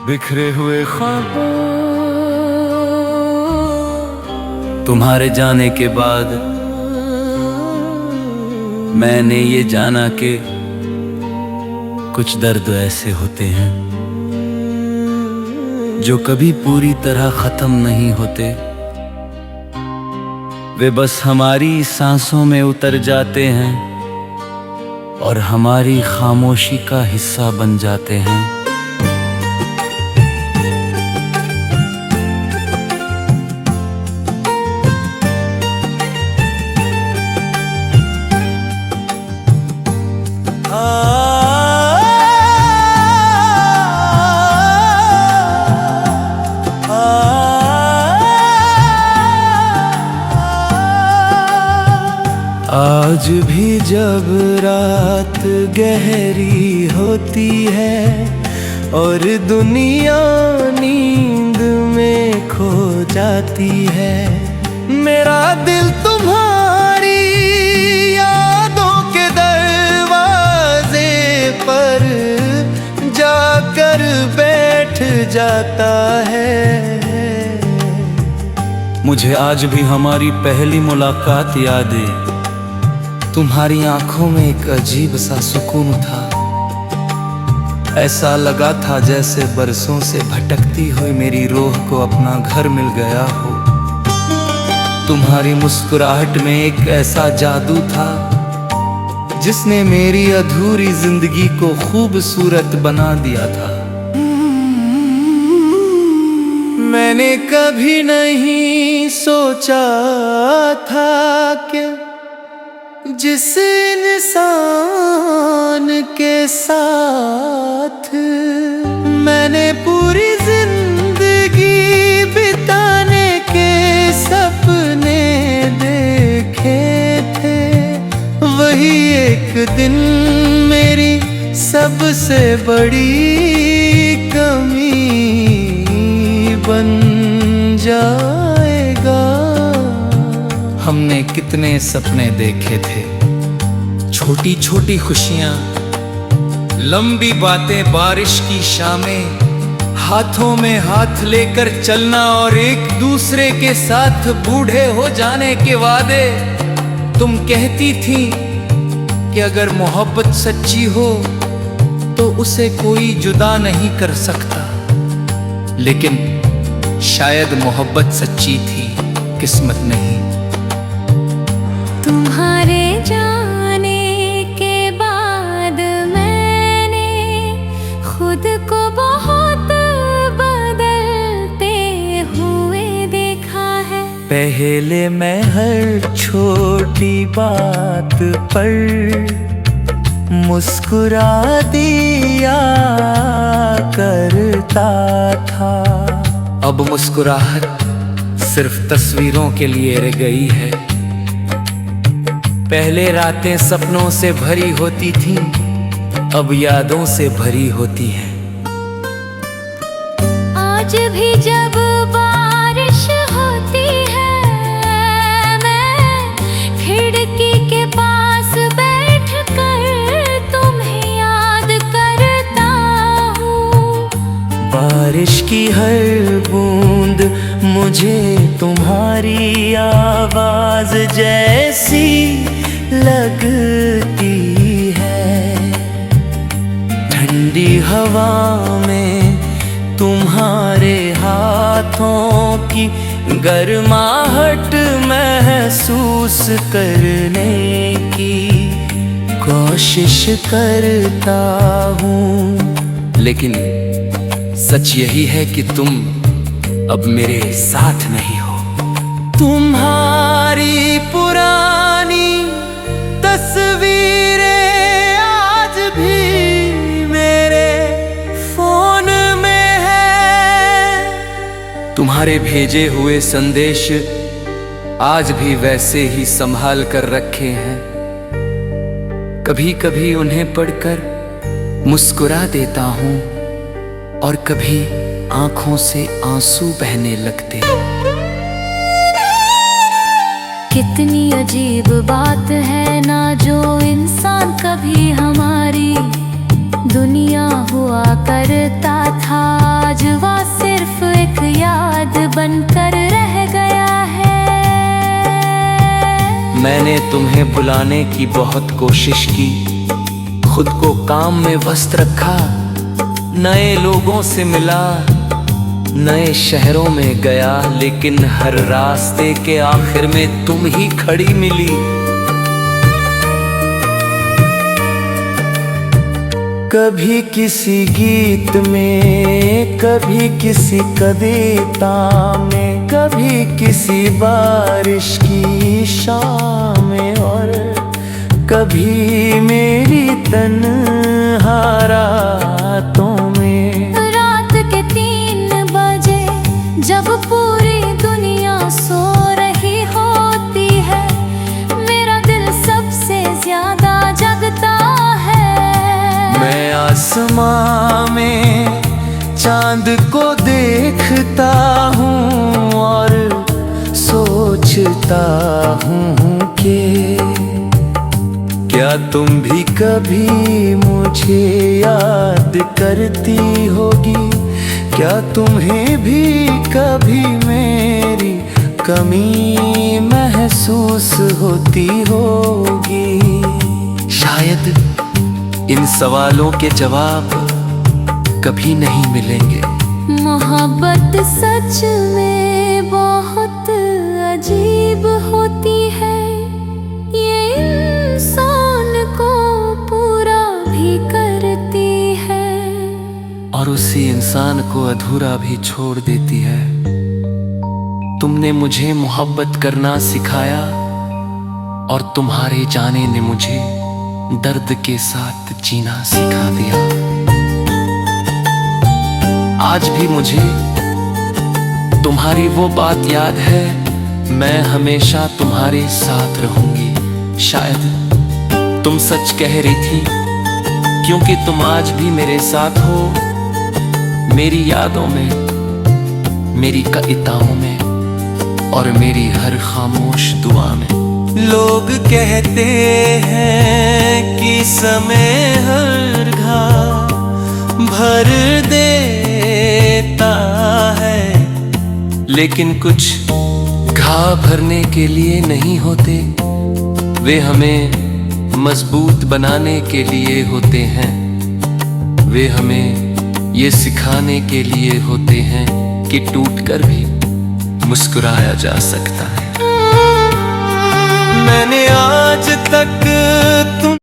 बिखरे हुए ख्वाबों। तुम्हारे जाने के बाद मैंने ये जाना कि कुछ दर्द ऐसे होते हैं जो कभी पूरी तरह खत्म नहीं होते। वे बस हमारी सांसों में उतर जाते हैं और हमारी खामोशी का हिस्सा बन जाते हैं। आज भी जब रात गहरी होती है और दुनिया नींद में खो जाती है, मेरा दिल तुम्हारी यादों के दरवाजे पर जाकर बैठ जाता है। मुझे आज भी हमारी पहली मुलाकात याद है। तुम्हारी आंखों में एक अजीब सा सुकून था। ऐसा लगा था जैसे बरसों से भटकती हुई मेरी रूह को अपना घर मिल गया हो। तुम्हारी मुस्कुराहट में एक ऐसा जादू था जिसने मेरी अधूरी जिंदगी को खूबसूरत बना दिया था। मैंने कभी नहीं सोचा था कि जिस इंसान के साथ मैंने पूरी जिंदगी बिताने के सपने देखे थे, वही एक दिन मेरी सबसे बड़ी कमी बन जाएगा। हमने कितने सपने देखे थे, छोटी छोटी खुशियां, लंबी बातें, बारिश की शामें, हाथों में हाथ लेकर चलना और एक दूसरे के साथ बूढ़े हो जाने के वादे। तुम कहती थी कि अगर मोहब्बत सच्ची हो तो उसे कोई जुदा नहीं कर सकता, लेकिन शायद मोहब्बत सच्ची थी, किस्मत नहीं। तुम्हारे जाने के बाद मैंने खुद को बहुत बदलते हुए देखा है। पहले मैं हर छोटी बात पर मुस्कुरा दिया करता था, अब मुस्कुराहट सिर्फ तस्वीरों के लिए रह गई है। पहले रातें सपनों से भरी होती थीं, अब यादों से भरी होती हैं। आज भी जब बारिश होती है मैं खिड़की के पास बैठकर तुम्हें याद करता हूँ। बारिश की हर बूंद मुझे तुम्हारी आवाज जैसी लगती है। ठंडी हवा में तुम्हारे हाथों की गर्माहट महसूस करने की कोशिश करता हूँ, लेकिन सच यही है कि तुम अब मेरे साथ नहीं हो। तुम्हारी पुरानी तस्वीरें आज भी मेरे फोन में है। तुम्हारे भेजे हुए संदेश आज भी वैसे ही संभाल कर रखे हैं। कभी कभी उन्हें पढ़कर मुस्कुरा देता हूँ और कभी आंखों से आंसू बहने लगते। कितनी अजीब बात है ना, जो इंसान कभी हमारी दुनिया हुआ करता था, तुम्हें बुलाने की बहुत कोशिश की, खुद को काम में व्यस्त रखा, नए लोगों से मिला, नए शहरों में गया, लेकिन हर रास्ते के आखिर में तुम ही खड़ी मिली। कभी किसी गीत में, कभी किसी कविता में, कभी किसी बारिश की शाम में, और कभी मेरी तन्हा रातों में। रात के 3 बजे जब पूरी दुनिया सो रही होती है, मेरा दिल सबसे ज्यादा जगता है। मैं आसमां में चांद को देखता हूँ और सोचता हूँ कि क्या तुम भी कभी मुझे याद करती होगी, क्या तुम्हें भी कभी मेरी कमी महसूस होती होगी। शायद इन सवालों के जवाब कभी नहीं मिलेंगे। मोहब्बत सच में बहुत अजीब होती है, ये इंसान को पूरा भी करती है और उसी इंसान को अधूरा भी छोड़ देती है। तुमने मुझे मोहब्बत करना सिखाया और तुम्हारे जाने ने मुझे दर्द के साथ जीना सिखा दिया। आज भी मुझे तुम्हारी वो बात याद है, मैं हमेशा तुम्हारे साथ रहूंगी। शायद तुम सच कह रही थी, क्योंकि तुम आज भी मेरे साथ हो, मेरी यादों में, मेरी कविताओं में और मेरी हर खामोश दुआ में। लोग कहते हैं कि समय हर घाव भर देता है, लेकिन कुछ घाव भरने के लिए नहीं होते, वे हमें मजबूत बनाने के लिए होते हैं। वे हमें ये सिखाने के लिए होते हैं कि टूटकर भी मुस्कुराया जा सकता है। मैंने आज तक तुम